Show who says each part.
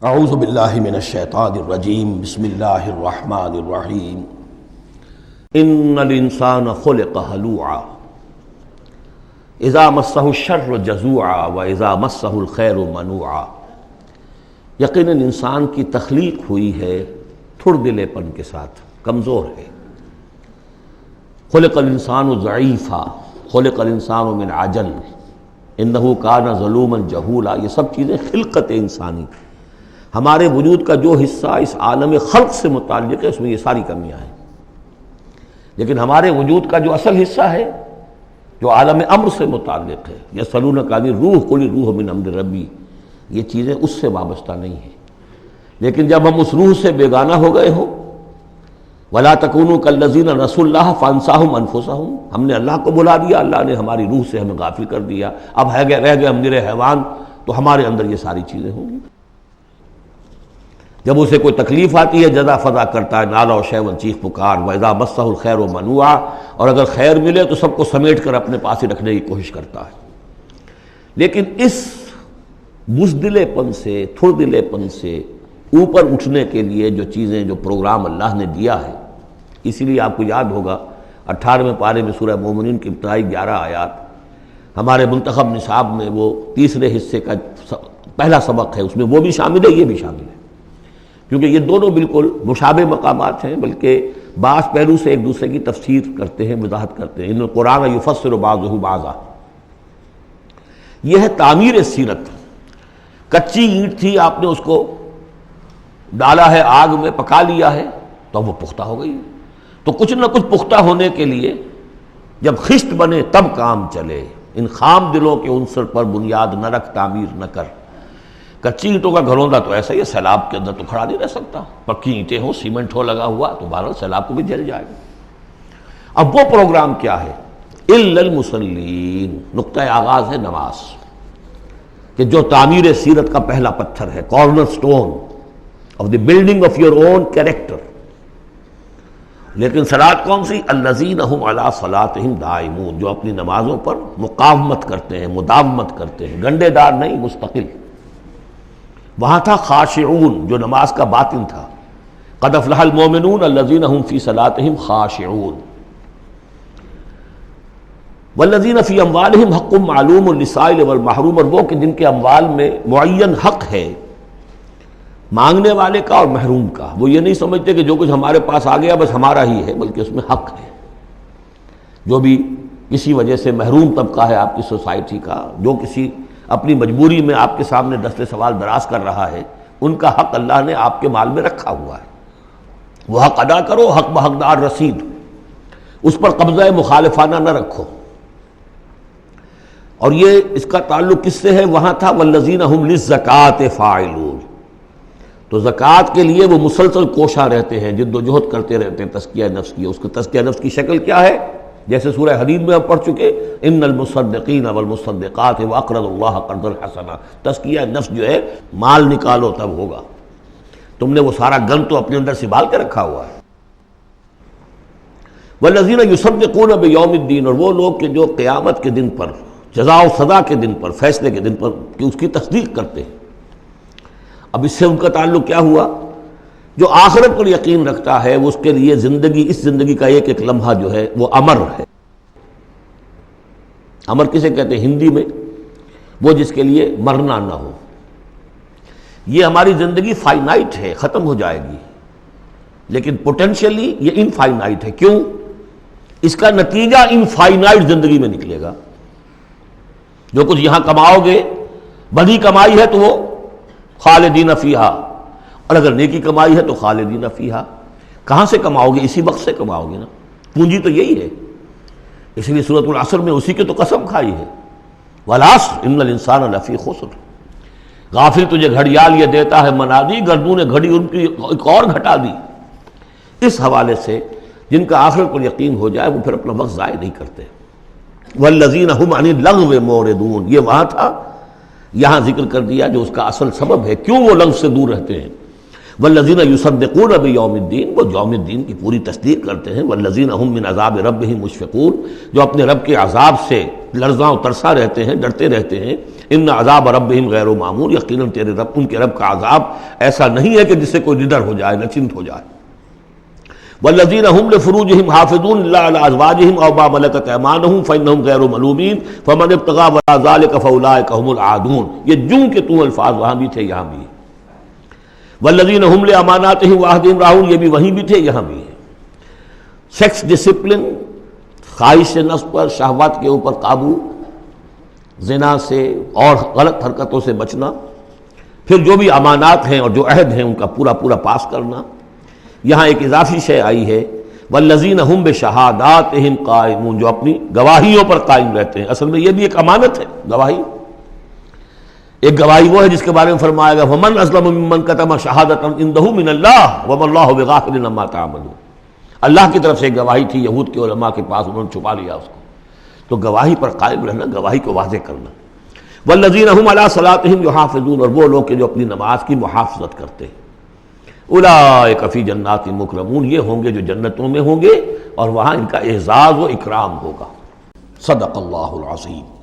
Speaker 1: اعوذ باللہ من الشیطان الرجیم بسم اللہ الرحمن الرحیم ان الانسان خلق ہلوعا اذا مسہ الشر جزوعا واذا مسہ الخیر منوعا۔ یقیناً انسان کی تخلیق ہوئی ہے تھڑ دلے پن کے ساتھ، کمزور ہے۔ خلق الانسان ضعیفا، خلق الانسان من عجل، انہ کان ظلوما جہولا۔ یہ سب چیزیں خلقت انسانی، ہمارے وجود کا جو حصہ اس عالم خلق سے متعلق ہے اس میں یہ ساری کمیاں ہیں، لیکن ہمارے وجود کا جو اصل حصہ ہے جو عالم امر سے متعلق ہے، یسألونک عن الروح قل الروح من امر ربی، یہ چیزیں اس سے وابستہ نہیں ہیں۔ لیکن جب ہم اس روح سے بیگانہ ہو گئے ہوں، وَلَا تَكُونُوا كَالَّذِينَ نَسُوا اللَّهَ فَأَنسَاهُمْ أَنفُسَهُمْ، ہم نے اللہ کو بلا دیا، اللہ نے ہماری روح سے ہمیں غافل کر دیا، اب رہ گئے ہم نرے حیوان، تو ہمارے اندر یہ ساری چیزیں ہوں گی۔ جب اسے کوئی تکلیف آتی ہے جزا فضا کرتا ہے، نالا و شیون، چیخ پکار، وَإِذَا مَسَّهُ الْخَيْرُ مَنُوعًا، اور اگر خیر ملے تو سب کو سمیٹ کر اپنے پاس ہی رکھنے کی کوشش کرتا ہے۔ لیکن اس بزدلے پن سے، تھڑ دلے پن سے اوپر اٹھنے کے لیے جو چیزیں، جو پروگرام اللہ نے دیا ہے، اسی لیے آپ کو یاد ہوگا 18ویں پارے میں سورہ مومنین کی ابتدائی 11 آیات ہمارے منتخب نصاب میں وہ تیسرے حصے کا پہلا سبق ہے، اس میں وہ بھی شامل ہے، یہ بھی شامل ہے، کیونکہ یہ دونوں بالکل مشابہ مقامات ہیں، بلکہ بعض پہلو سے ایک دوسرے کی تفسیر کرتے ہیں، وضاحت کرتے ہیں۔ ان القرآن یفسر بعضہ بعضا، یہ ہے تعمیر سیرت۔ کچی اینٹ تھی، آپ نے اس کو ڈالا ہے آگ میں، پکا لیا ہے تو وہ پختہ ہو گئی۔ تو کچھ نہ کچھ پختہ ہونے کے لیے جب خشت بنے تب کام چلے۔ ان خام دلوں کے عنصر پر بنیاد نہ رکھ، تعمیر نہ کر۔ کچی اینٹوں کا گھروندا تو ایسا ہی ہے، سیلاب کے اندر تو کھڑا نہیں رہ سکتا۔ پکی اینٹیں ہو، سیمنٹ ہو لگا ہوا تو بہرحال سیلاب کو بھی جل جائے گا۔ اب وہ پروگرام کیا ہے؟ الا المصلین، نقطہ آغاز ہے نماز، کہ جو تعمیر سیرت کا پہلا پتھر ہے، corner stone of the building of your own character. لیکن صلاۃ کون سی؟ الذین ھم علی صلاتہم دائمون، جو اپنی نمازوں پر مقاومت کرتے ہیں، مداومت کرتے ہیں، گنڈے دار نہیں، مستقل۔ وہاں تھا خاشعون، جو نماز کا باطن تھا، قد افلح المؤمنون الذین ھم فی صلاتہم خاشعون، والذین فی اموالہم حق معلوم للسائل والمحروم، اور وہ کہ جن کے اموال میں معین حق ہے مانگنے والے کا اور محروم کا۔ وہ یہ نہیں سمجھتے کہ جو کچھ ہمارے پاس آ گیا بس ہمارا ہی ہے، بلکہ اس میں حق ہے۔ جو بھی کسی وجہ سے محروم طبقہ ہے آپ کی سوسائٹی کا، جو کسی اپنی مجبوری میں آپ کے سامنے دست سوال دراز کر رہا ہے، ان کا حق اللہ نے آپ کے مال میں رکھا ہوا ہے۔ وہ حق ادا کرو، حق بحقدار رسید، اس پر قبضہ مخالفانہ نہ رکھو۔ اور یہ اس کا تعلق کس سے ہے؟ وہاں تھا والذین ھم للزکاۃ فاعلون، تو زکوٰۃ کے لیے وہ مسلسل کوشاں رہتے ہیں، جد و جہد کرتے رہتے ہیں تزکیہ نفس کی۔ اس کا تزکیہ نفس کی شکل کیا ہے؟ جیسے سورہ حدید میں ہم پڑھ چکے، ان المصدقین والمصدقات واقرضوا اللہ قرضا حسنا۔ تزکیہ نفس جو ہے، مال نکالو تب ہوگا، تم نے وہ سارا گن تو اپنے اندر سنبھال کے رکھا ہوا ہے۔ والذین یصدقون بیوم الدین، اور وہ لوگ کہ جو قیامت کے دن پر، جزا و سزا کے دن پر، فیصلے کے دن پر کہ اس کی تصدیق کرتے ہیں۔ اب اس سے ان کا تعلق کیا ہوا؟ جو آخرت پر یقین رکھتا ہے وہ اس کے لیے زندگی، اس زندگی کا ایک ایک لمحہ جو ہے وہ امر ہے۔ امر کسے کہتے ہیں ہندی میں؟ وہ جس کے لیے مرنا نہ ہو۔ یہ ہماری زندگی فائنائٹ ہے، ختم ہو جائے گی، لیکن پوٹینشلی یہ انفائنائٹ ہے۔ کیوں؟ اس کا نتیجہ انفائنائٹ زندگی میں نکلے گا۔ جو کچھ یہاں کماؤ گے، بڑی کمائی ہے تو وہ خالدین فیہا، اور اگر نیکی کمائی ہے تو خالدین فیہا۔ کہاں سے کماؤ گے؟ اسی وقت سے کماؤ گے نا، پونجی تو یہی ہے۔ اس لیے سورۃ العصر میں اسی کی تو قسم کھائی ہے، والعصر ان الانسان لفی خسر۔ غافل تجھے گھڑیال یہ دیتا ہے منادی، گردوں نے گھڑی ان کی ایک اور گھٹا دی۔ اس حوالے سے جن کا آخرت پر یقین ہو جائے وہ پھر اپنا وقت ضائع نہیں کرتے۔ والذین ھم عن اللغو معرضون، یہ وہاں تھا، یہاں ذکر کر دیا جو اس کا اصل سبب ہے کیوں وہ لغو سے دور رہتے ہیں۔ والذین یصدقون بیوم الدین، وہ یوم الدین کی پوری تصدیق کرتے ہیں۔ والذین ھم من عذاب ربہم مشفقون، جو اپنے رب کے عذاب سے لرزاں و ترساں رہتے ہیں، ڈرتے رہتے ہیں۔ ان عذاب ربہم غیر معمول، یقیناً تیرے رب، ان کے رب کا عذاب ایسا نہیں ہے کہ جس سے کوئی نڈر ہو جائے، نچنت ہو جائے۔ والذین هم لفروجهم حافظون الا علی ازواجهم او ما ملکت ایمانهم فانهم غیر ملومین فمن ابتغى وراء ذلك فاولئک هم العادون۔ یہ جوں کہ تو الفاظ وہاں بھی تھے یہاں بھی ہیں۔ والذین هم لاماناتهم وعهدهم راعون، یہ بھی وہیں بھی تھے یہاں بھی ہیں۔ سیکس ڈسپلن، خواہش نفس پر، شہوات کے اوپر قابو، زنا سے اور غلط حرکتوں سے بچنا، پھر جو بھی امانات ہیں اور جو عہد ہیں ان کا پورا پورا پاس کرنا۔ یہاں ایک اضافی شے آئی ہے، والذین هم بشہاداتہم قائمون، جو اپنی گواہیوں پر قائم رہتے ہیں۔ اصل میں یہ بھی ایک امانت ہے گواہی۔ ایک گواہی وہ ہے جس کے بارے میں فرمایا گیا ومن اظلم ممن کتم شہادۃ عنده من اللہ وما اللہ بغافل عما تعملون۔ اللہ کی طرف سے ایک گواہی تھی یہود کے علماء کے پاس، انہوں نے چھپا لیا اس کو۔ تو گواہی پر قائم رہنا، گواہی کو واضح کرنا۔ والذین هم علی صلاتہم یحافظون، اور وہ لوگ کہ جو اپنی نماز کی محافظت کرتے ہیں۔ اولئک فی جنات مکرمون، یہ ہوں گے جو جنتوں میں ہوں گے اور وہاں ان کا اعزاز و اکرام ہوگا۔ صدق اللہ العظیم۔